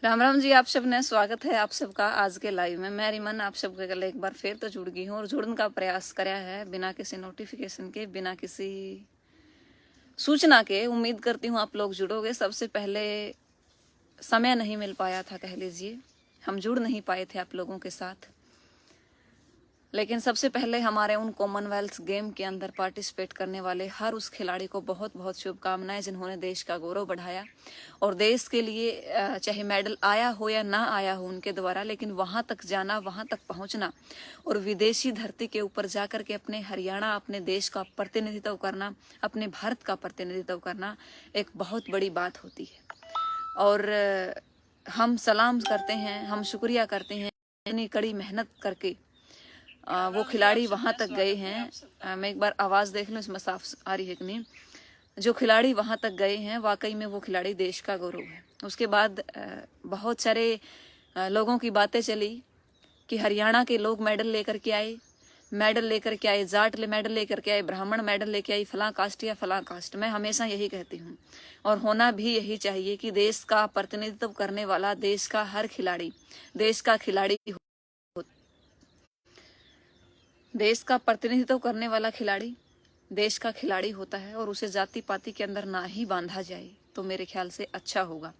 राम राम जी, आप सब ने स्वागत है आप सबका आज के लाइव में। मैं रिमन आप सबके गले एक बार फिर तो जुड़ गई हूँ और जुड़ने का प्रयास कराया है बिना किसी नोटिफिकेशन के, बिना किसी सूचना के। उम्मीद करती हूँ आप लोग जुड़ोगे। सबसे पहले समय नहीं मिल पाया था, कह लीजिए हम जुड़ नहीं पाए थे आप लोगों के साथ, लेकिन सबसे पहले हमारे उन कॉमनवेल्थ गेम के अंदर पार्टिसिपेट करने वाले हर उस खिलाड़ी को बहुत बहुत शुभकामनाएं जिन्होंने देश का गौरव बढ़ाया और देश के लिए चाहे मेडल आया हो या ना आया हो उनके द्वारा, लेकिन वहां तक जाना, वहां तक पहुंचना और विदेशी धरती के ऊपर जाकर के अपने हरियाणा, अपने देश का प्रतिनिधित्व करना, अपने भारत का प्रतिनिधित्व करना एक बहुत बड़ी बात होती है। और हम सलाम करते हैं, हम शुक्रिया करते हैं इतनी कड़ी मेहनत करके वो खिलाड़ी वहां तक गए हैं। मैं एक बार आवाज देख लूं इसमें साफ आ रही है कि नहीं। जो खिलाड़ी वहां तक गए हैं वाकई में वो खिलाड़ी देश का गौरव है। उसके बाद बहुत सारे लोगों की बातें चली कि हरियाणा के लोग मेडल लेकर के आए, मेडल लेकर के आए, जाट मेडल लेकर के आए, ब्राह्मण मेडल लेके आई, फलां कास्ट या फलां कास्ट। मैं हमेशा यही कहती हूँ और होना भी यही चाहिए कि देश का प्रतिनिधित्व करने वाला देश का हर खिलाड़ी देश का खिलाड़ी, देश का प्रतिनिधित्व करने वाला खिलाड़ी देश का खिलाड़ी होता है और उसे जाति पाति के अंदर ना ही बांधा जाए तो मेरे ख्याल से अच्छा होगा।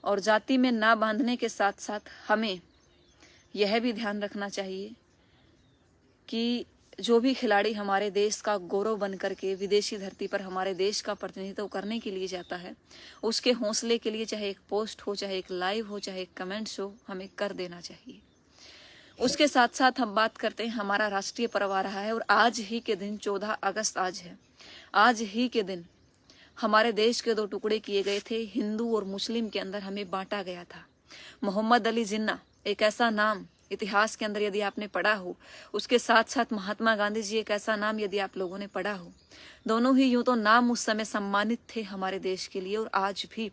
और जाति में ना बांधने के साथ साथ हमें यह भी ध्यान रखना चाहिए कि जो भी खिलाड़ी हमारे देश का गौरव बन करके विदेशी धरती पर हमारे देश का प्रतिनिधित्व करने के लिए जाता है, उसके हौसले के लिए चाहे एक पोस्ट हो, चाहे एक लाइव हो, चाहे एक कमेंट्स हो, हमें कर देना चाहिए। उसके साथ साथ हम बात करते हैं, हमारा राष्ट्रीय पर्व आ रहा है और आज ही के दिन 14 अगस्त आज है। आज ही के दिन हमारे देश के दो टुकड़े किए गए थे, हिंदू और मुस्लिम के अंदर हमें बांटा गया था। मोहम्मद अली जिन्ना एक ऐसा नाम इतिहास के अंदर यदि आपने पढ़ा हो, उसके साथ साथ महात्मा गांधी जी एक ऐसा नाम यदि आप लोगों ने पढ़ा हो। दोनों ही यूं तो नाम उस समय सम्मानित थे हमारे देश के लिए और आज भी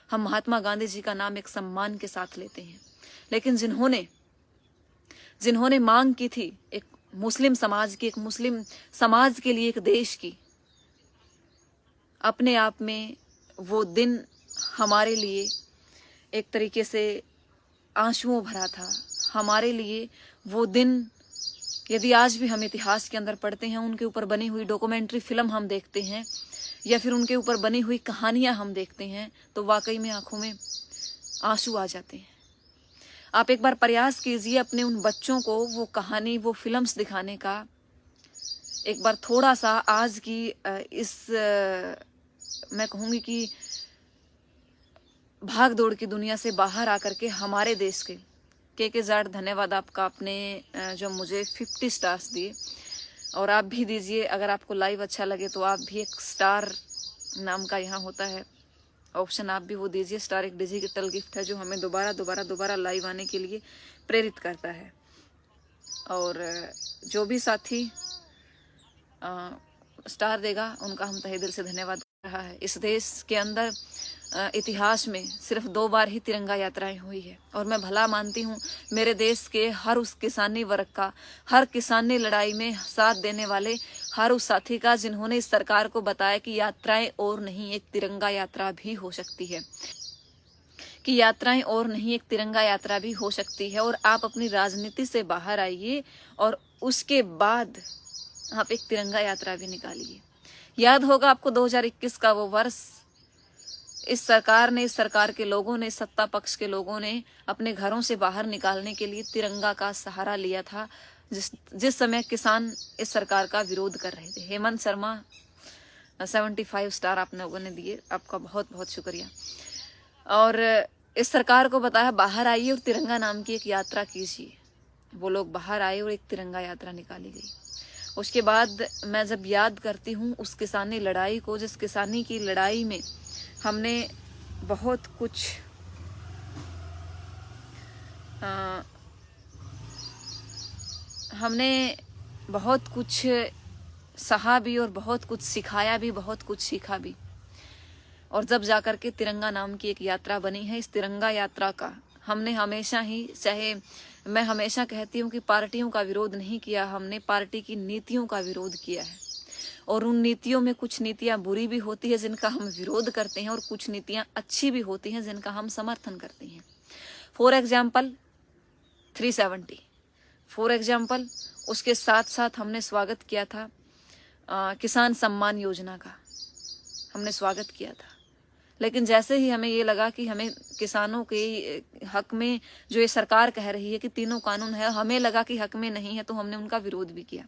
हम महात्मा गांधी जी का नाम एक सम्मान के साथ लेते हैं। लेकिन जिन्होंने मांग की थी एक मुस्लिम समाज की, एक मुस्लिम समाज के लिए एक देश की, अपने आप में वो दिन हमारे लिए एक तरीके से आंसुओं भरा था। हमारे लिए वो दिन, यदि आज भी हम इतिहास के अंदर पढ़ते हैं, उनके ऊपर बनी हुई डॉक्यूमेंट्री फिल्म हम देखते हैं या फिर उनके ऊपर बनी हुई कहानियां हम देखते हैं, तो वाकई में आंखों में आंसू आ जाते हैं। आप एक बार प्रयास कीजिए अपने उन बच्चों को वो कहानी, वो फिल्म्स दिखाने का। एक बार थोड़ा सा आज की मैं कहूंगी कि भाग दौड़ की दुनिया से बाहर आकर के हमारे देश के जाट, धन्यवाद आपका, आपने जो मुझे 50 स्टार्स दिए और आप भी दीजिए। अगर आपको लाइव अच्छा लगे तो आप भी एक स्टार नाम का यहाँ होता है ऑप्शन, आप भी वो दीजिए। स्टार एक डिजिटल गिफ्ट है जो हमें दोबारा लाइव आने के लिए प्रेरित करता है। और जो भी साथी स्टार देगा उनका हम तहे दिल से धन्यवाद कर रहा है। इस देश के अंदर इतिहास में सिर्फ 2 बार ही तिरंगा यात्राएं हुई है और मैं भला मानती हूँ मेरे देश के हर उस किसानी वर्ग का, हर किसानी लड़ाई में साथ देने वाले हर उस साथी का जिन्होंने इस सरकार को बताया कि यात्राएं और नहीं एक तिरंगा यात्रा भी हो सकती है, कि यात्राएं और नहीं एक तिरंगा यात्रा भी हो सकती है। और आप अपनी राजनीति से बाहर आइए और उसके बाद आप एक तिरंगा यात्रा भी निकालिए। याद होगा आपको 2021 का वो वर्ष, इस सरकार के लोगों ने, सत्ता पक्ष के लोगों ने अपने घरों से बाहर निकालने के लिए तिरंगा का सहारा लिया था, जिस समय किसान इस सरकार का विरोध कर रहे थे। हेमंत शर्मा 75 स्टार आप लोगों ने दिए, आपका बहुत बहुत शुक्रिया। और इस सरकार को बताया बाहर आइए और तिरंगा नाम की एक यात्रा कीजिए। वो लोग बाहर आए और एक तिरंगा यात्रा निकाली गई। उसके बाद मैं जब याद करती हूँ उस किसानी लड़ाई को, जिस किसानी की लड़ाई में हमने बहुत कुछ सहा भी और बहुत कुछ सिखाया भी, बहुत कुछ सीखा भी। और जब जाकर के तिरंगा नाम की एक यात्रा बनी है, इस तिरंगा यात्रा का हमने हमेशा ही, चाहे मैं हमेशा कहती हूँ कि पार्टियों का विरोध नहीं किया, हमने पार्टी की नीतियों का विरोध किया है। और उन नीतियों में कुछ नीतियां बुरी भी होती है जिनका हम विरोध करते हैं और कुछ नीतियां अच्छी भी होती हैं जिनका हम समर्थन करते हैं। फॉर एग्जाम्पल 370, फॉर एग्जाम्पल उसके साथ साथ हमने स्वागत किया था किसान सम्मान योजना का, हमने स्वागत किया था। लेकिन जैसे ही हमें ये लगा कि हमें किसानों के हक में जो ये सरकार कह रही है कि तीनों कानून है, हमें लगा कि हक में नहीं है, तो हमने उनका विरोध भी किया।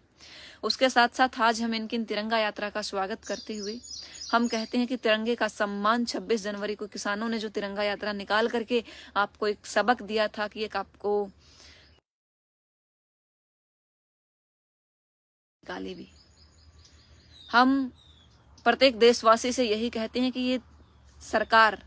उसके साथ साथ आज हम इनकी तिरंगा यात्रा का स्वागत करते हुए हम कहते हैं कि तिरंगे का सम्मान 26 जनवरी को किसानों ने जो तिरंगा यात्रा निकाल करके आपको एक सबक दिया था कि एक आपको निकाले भी। हम प्रत्येक देशवासी से यही कहते हैं कि ये सरकार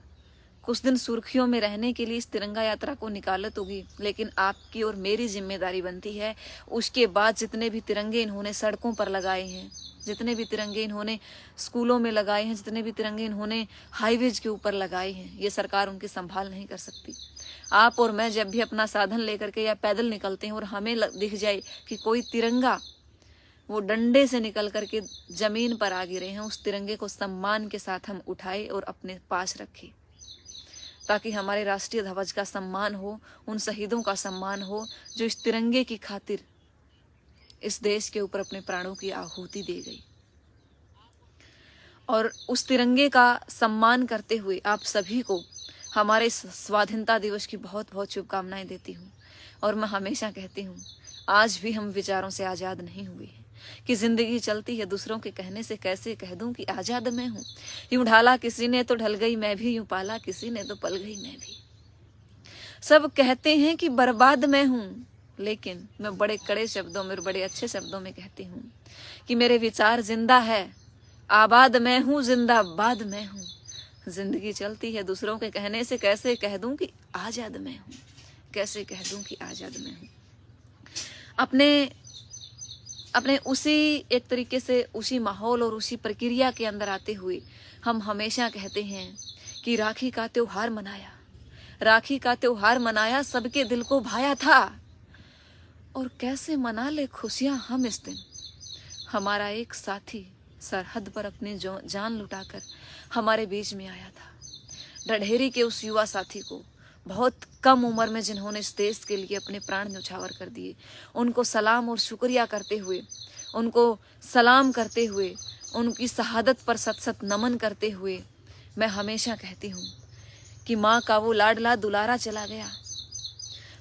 कुछ दिन सुर्खियों में रहने के लिए इस तिरंगा यात्रा को निकालत होगी, लेकिन आपकी और मेरी जिम्मेदारी बनती है उसके बाद जितने भी तिरंगे इन्होंने सड़कों पर लगाए हैं, जितने भी तिरंगे इन्होंने स्कूलों में लगाए हैं, जितने भी तिरंगे इन्होंने हाईवेज के ऊपर लगाए हैं, ये सरकार उनकी संभाल नहीं कर सकती। आप और मैं जब भी अपना साधन लेकर के या पैदल निकलते हैं और हमें दिख जाए कि कोई तिरंगा वो डंडे से निकल करके जमीन पर आ गिरे हैं, उस तिरंगे को सम्मान के साथ हम उठाए और अपने पास रखें, ताकि हमारे राष्ट्रीय ध्वज का सम्मान हो, उन शहीदों का सम्मान हो जो इस तिरंगे की खातिर इस देश के ऊपर अपने प्राणों की आहुति दे गई। और उस तिरंगे का सम्मान करते हुए आप सभी को हमारे स्वाधीनता दिवस की बहुत बहुत शुभकामनाएं देती हूँ। और मैं हमेशा कहती हूँ, आज भी हम विचारों से आज़ाद नहीं हुए हैं कि जिंदगी चलती है दूसरों के कहने से, कैसे कह दूं कि आज़ाद मैं हूँ। यूं ढाला किसी ने तो ढल गई मैं भी, यूं पाला किसी ने तो पल गई मैं भी। सब कहते हैं कि बर्बाद मैं हूँ, लेकिन मैं बड़े कड़े शब्दों में और बड़े अच्छे शब्दों में कहती हूँ कि मेरे विचार जिंदा है, आबाद मैं हूँ, जिंदाबाद मैं हूँ। जिंदगी चलती है दूसरों के कहने से, कैसे कह दूं कि आज़ाद मैं हूँ, कैसे कह दूं कि आज़ाद मैं हूँ। अपने उसी एक तरीके से उसी माहौल और उसी प्रक्रिया के अंदर आते हुए हम हमेशा कहते हैं कि राखी का त्योहार मनाया, राखी का त्योहार मनाया, सबके दिल को भाया था। और कैसे मना ले खुशियां हम इस दिन। हमारा एक साथी सरहद पर अपनी जान लुटाकर हमारे बीच में आया था। ढढेरी के उस युवा साथी को, बहुत कम उम्र में जिन्होंने इस देश के लिए अपने प्राण न्यौछावर कर दिए, उनको सलाम और शुक्रिया करते हुए, उनको सलाम करते हुए, उनकी शहादत पर सत सत नमन करते हुए मैं हमेशा कहती हूँ कि माँ का वो लाडला दुलारा चला गया,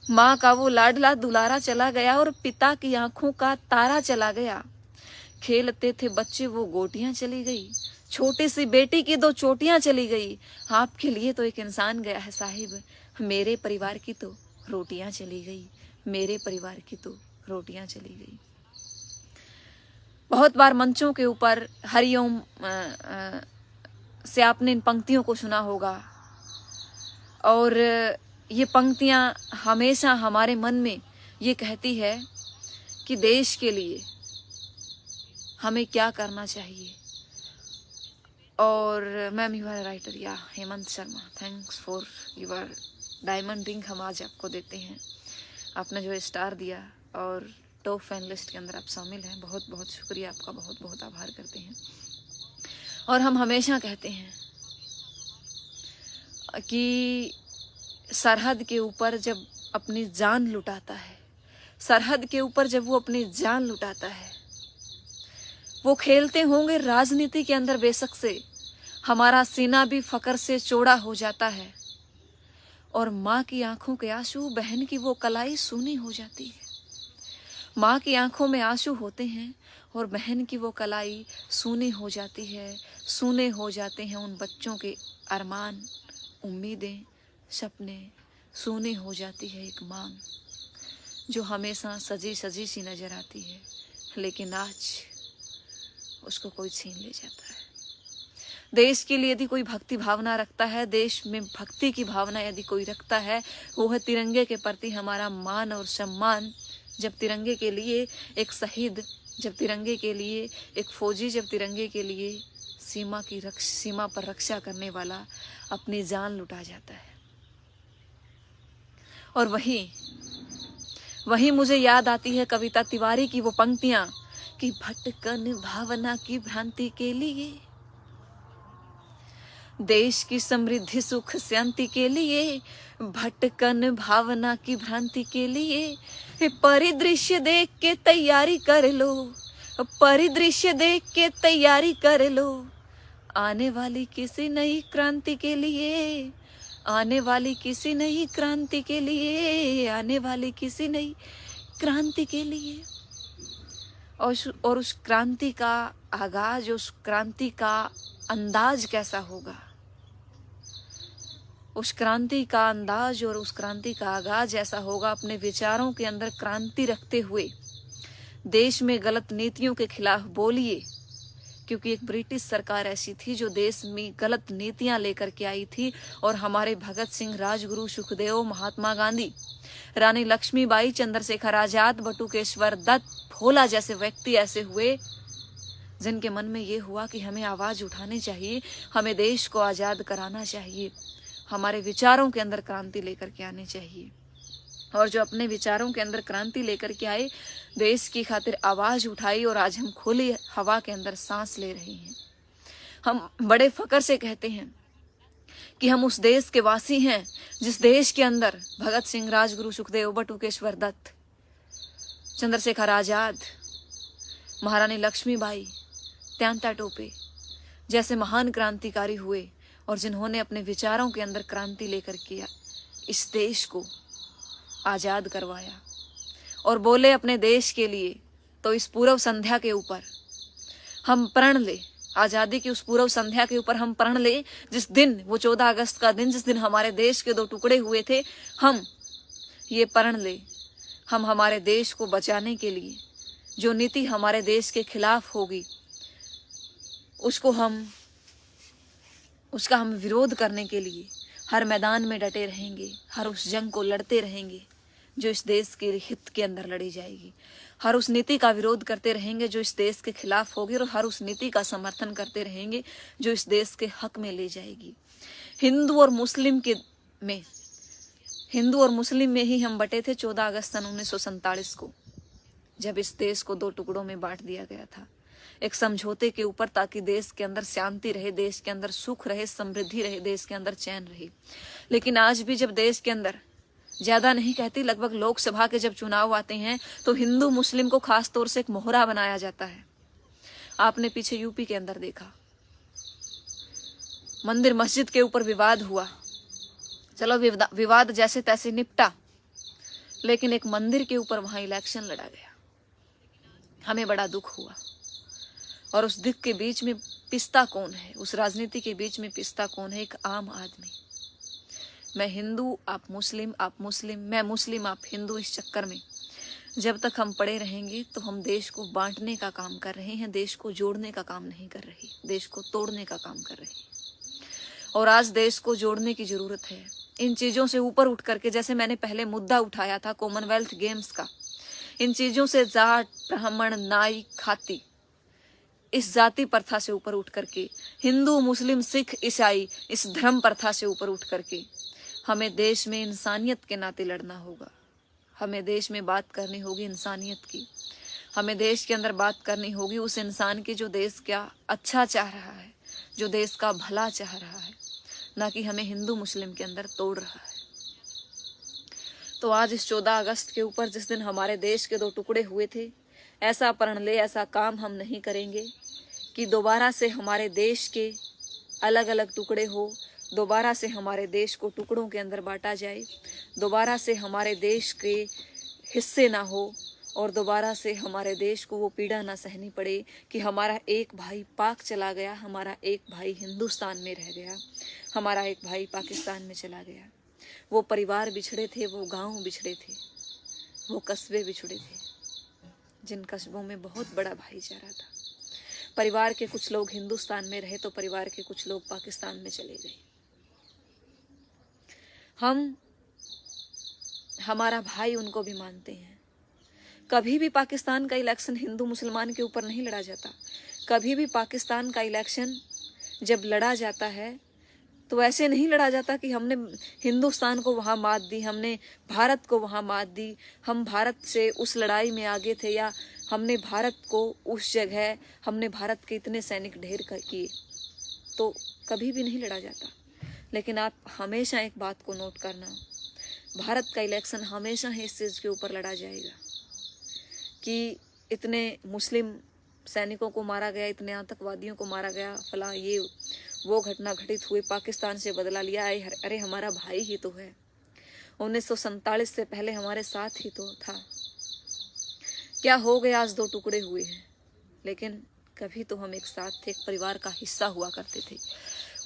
माँ का वो लाडला दुलारा चला गया और पिता की आंखों का तारा चला गया। खेलते थे बच्चे वो गोटियां चली गई, छोटी सी बेटी की 2 चोटियां चली गई। आपके लिए तो एक इंसान गया है साहिब, मेरे परिवार की तो रोटियां चली गई, मेरे परिवार की तो रोटियां चली गई। बहुत बार मंचों के ऊपर हरिओम से आपने इन पंक्तियों को सुना होगा, और ये पंक्तियां हमेशा हमारे मन में ये कहती है कि देश के लिए हमें क्या करना चाहिए। और मैम यू आर राइटर, या Hemant Sharma, thanks for your diamond ring हम आज आपको देते हैं। आपने जो स्टार दिया और टॉप फैन लिस्ट के अंदर आप शामिल हैं, बहुत बहुत शुक्रिया आपका, बहुत बहुत आभार करते हैं। और हम हमेशा कहते हैं कि सरहद के ऊपर जब अपनी जान लुटाता है, सरहद के ऊपर जब वो अपनी जान लुटाता है, वो खेलते होंगे राजनीति के अंदर बेशक से, हमारा सीना भी फकर से चौड़ा हो जाता है। और माँ की आंखों के आंसू, बहन की वो कलाई सूनी हो जाती है। माँ की आंखों में आंसू होते हैं और बहन की वो कलाई सूनी हो जाती है, सूने हो जाते हैं उन बच्चों के अरमान, उम्मीदें, सपने, सूनी हो जाती है एक मांग जो हमेशा सजी सजी सी नजर आती है, लेकिन आज उसको कोई छीन ले जाता है। देश के लिए यदि कोई भक्ति भावना रखता है, देश में भक्ति की भावना यदि कोई रखता है, वो है तिरंगे के प्रति हमारा मान और सम्मान। जब तिरंगे के लिए एक शहीद, जब तिरंगे के लिए एक फौजी, जब तिरंगे के लिए सीमा पर रक्षा करने वाला अपनी जान लुटा जाता है। और वही मुझे याद आती है कविता तिवारी की वो पंक्तियां कि भटकन भावना की भ्रांति के लिए देश की समृद्धि सुख शांति के लिए, भटकन भावना की भ्रांति के लिए परिदृश्य देख के तैयारी कर लो, परिदृश्य देख के तैयारी कर लो, आने वाली किसी नई क्रांति के लिए, आने वाली किसी नई क्रांति के लिए, आने वाली किसी नई क्रांति के लिए। और उस क्रांति का आगाज, उस क्रांति का अंदाज कैसा होगा, उस क्रांति का अंदाज और उस क्रांति का आगाज ऐसा होगा, अपने विचारों के अंदर क्रांति रखते हुए देश में गलत नीतियों के खिलाफ बोलिए, क्योंकि एक ब्रिटिश सरकार ऐसी थी जो देश में गलत नीतियां लेकर के आई थी, और हमारे भगत सिंह, राजगुरु, सुखदेव, महात्मा गांधी, रानी लक्ष्मीबाई, चंद्रशेखर आजाद, बटुकेश्वर दत्त, भोला जैसे व्यक्ति ऐसे हुए जिनके मन में ये हुआ कि हमें आवाज उठानी चाहिए, हमें देश को आजाद कराना चाहिए, हमारे विचारों के अंदर क्रांति लेकर के आनी चाहिए। और जो अपने विचारों के अंदर क्रांति लेकर के आए, देश की खातिर आवाज उठाई, और आज हम खुली हवा के अंदर सांस ले रहे हैं। हम बड़े फकर से कहते हैं कि हम उस देश के वासी हैं जिस देश के अंदर भगत सिंह, राजगुरु, सुखदेव, बटुकेश्वर दत्त, चंद्रशेखर आजाद, महारानी लक्ष्मीबाई, त्यांता टोपे जैसे महान क्रांतिकारी हुए, और जिन्होंने अपने विचारों के अंदर क्रांति लेकर के इस देश को आजाद करवाया। और बोले अपने देश के लिए, तो इस पूर्व संध्या के ऊपर हम प्रण ले, आजादी की उस पूर्व संध्या के ऊपर हम प्रण ले, जिस दिन, वो 14 अगस्त का दिन, जिस दिन हमारे देश के 2 टुकड़े हुए थे, हम ये प्रण ले, हम हमारे देश को बचाने के लिए जो नीति हमारे देश के खिलाफ होगी उसका हम विरोध करने के लिए हर मैदान में डटे रहेंगे, हर उस जंग को लड़ते रहेंगे जो इस देश के हित के अंदर लड़ी जाएगी, हर उस नीति का विरोध करते रहेंगे जो इस देश के खिलाफ होगी, और हर उस नीति का समर्थन करते रहेंगे जो इस देश के हक में ले जाएगी। हिंदू और मुस्लिम में ही हम बटे थे 14 अगस्त सन 1947 को, जब इस देश को 2 टुकड़ों में बांट दिया गया था, एक समझौते के ऊपर, ताकि देश के अंदर शांति रहे, देश के अंदर सुख रहे, समृद्धि रहे, देश के अंदर चैन रहे। लेकिन आज भी जब देश के अंदर, ज्यादा नहीं कहती, लगभग लोकसभा के जब चुनाव आते हैं, तो हिंदू मुस्लिम को खास तौर से एक मोहरा बनाया जाता है। आपने पीछे यूपी के अंदर देखा, मंदिर मस्जिद के ऊपर विवाद हुआ, चलो विवाद जैसे तैसे निपटा, लेकिन एक मंदिर के ऊपर वहां इलेक्शन लड़ा गया। हमें बड़ा दुख हुआ, और उस दुख के बीच में पिसता कौन है, उस राजनीति के बीच में पिसता कौन है? एक आम आदमी। मैं हिंदू, आप मुस्लिम, मैं मुस्लिम, आप हिंदू। इस चक्कर में जब तक हम पड़े रहेंगे तो हम देश को बांटने का काम कर रहे हैं, देश को जोड़ने का काम नहीं कर रहे, देश को तोड़ने का काम कर रहे हैं। और आज देश को जोड़ने की जरूरत है। इन चीजों से ऊपर उठ करके, जैसे मैंने पहले मुद्दा उठाया था कॉमनवेल्थ गेम्स का, इन चीजों से जाट, ब्राह्मण, नाई, खाती, इस जाति प्रथा से ऊपर उठ करके, हिंदू, मुस्लिम, सिख, ईसाई, इस धर्म प्रथा से ऊपर उठ करके हमें देश में इंसानियत के नाते लड़ना होगा। हमें देश में बात करनी होगी इंसानियत की। हमें देश के अंदर बात करनी होगी उस इंसान की जो देश का अच्छा चाह रहा है, जो देश का भला चाह रहा है, ना कि हमें हिंदू मुस्लिम के अंदर तोड़ रहा है। तो आज इस 14 अगस्त के ऊपर, जिस दिन हमारे देश के 2 टुकड़े हुए थे, ऐसा प्रण ले, ऐसा काम हम नहीं करेंगे कि दोबारा से हमारे देश के अलग अलग टुकड़े हो, दोबारा से हमारे देश को टुकड़ों के अंदर बांटा जाए, दोबारा से हमारे देश के हिस्से ना हो, और दोबारा से हमारे देश को वो पीड़ा ना सहनी पड़े कि हमारा एक भाई पाक चला गया, हमारा एक भाई हिंदुस्तान में रह गया, हमारा एक भाई पाकिस्तान में चला गया। वो परिवार बिछड़े थे, वो गांव बिछड़े थे, वो कस्बे बिछड़े थे, जिन कस्बों में बहुत बड़ा भाईचारा था। परिवार के कुछ लोग हिंदुस्तान में रहे तो परिवार के कुछ लोग पाकिस्तान में चले गए। हम हमारा भाई उनको भी मानते हैं। कभी भी पाकिस्तान का इलेक्शन हिंदू मुसलमान के ऊपर नहीं लड़ा जाता। कभी भी पाकिस्तान का इलेक्शन जब लड़ा जाता है तो ऐसे नहीं लड़ा जाता कि हमने हिंदुस्तान को वहां मात दी, हमने भारत को वहां मात दी, हम भारत से उस लड़ाई में आगे थे, या हमने भारत को उस जगह, हमने भारत के इतने सैनिक ढेर किए। तो कभी भी नहीं लड़ा जाता। लेकिन आप हमेशा एक बात को नोट करना, भारत का इलेक्शन हमेशा ही इस चीज़ के ऊपर लड़ा जाएगा कि इतने मुस्लिम सैनिकों को मारा गया, इतने आतंकवादियों को मारा गया, फला ये वो घटना घटित हुई, पाकिस्तान से बदला लिया। अरे हमारा भाई ही तो है, 1947 से पहले हमारे साथ ही तो था। क्या हो गया, आज दो टुकड़े हुए हैं, लेकिन कभी तो हम एक साथ थे, एक परिवार का हिस्सा हुआ करते थे।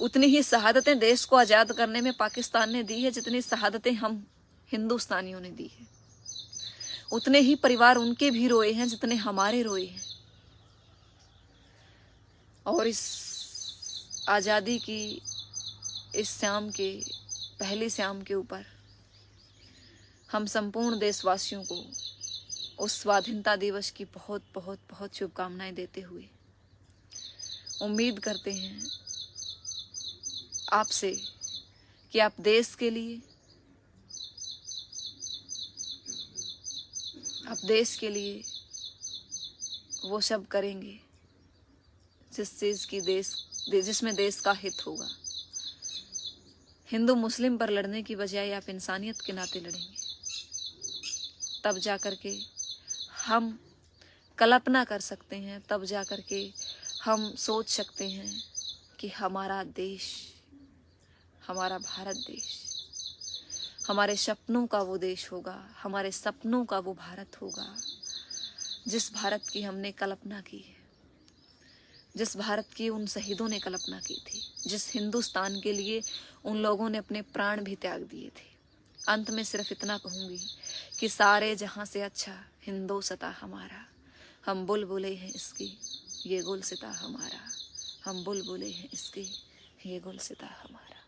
उतनी ही शहादतें देश को आज़ाद करने में पाकिस्तान ने दी है जितनी शहादतें हम हिंदुस्तानियों ने दी है। उतने ही परिवार उनके भी रोए हैं जितने हमारे रोए हैं। और इस आज़ादी की इस शाम के, पहली शाम के ऊपर हम संपूर्ण देशवासियों को उस स्वाधीनता दिवस की बहुत बहुत बहुत शुभकामनाएं देते हुए उम्मीद करते हैं आपसे कि आप देश के लिए, आप देश के लिए वो सब करेंगे जिस चीज़ की जिसमें देश का हित होगा। हिंदू मुस्लिम पर लड़ने की बजाय आप इंसानियत के नाते लड़ेंगे, तब जा कर के हम कल्पना कर सकते हैं, तब जा कर के हम सोच सकते हैं कि हमारा देश, हमारा भारत देश हमारे सपनों का वो देश होगा, हमारे सपनों का वो भारत होगा जिस भारत की हमने कल्पना की है, जिस भारत की उन शहीदों ने कल्पना की थी, जिस हिंदुस्तान के लिए उन लोगों ने अपने प्राण भी त्याग दिए थे। अंत में सिर्फ इतना कहूँगी कि सारे जहाँ से अच्छा हिंदुस्तान हमारा, हम बुलबुले हैं इसकी ये गुलसिता हमारा, हम बुलबुले हैं इसकी ये गुलसिता हमारा।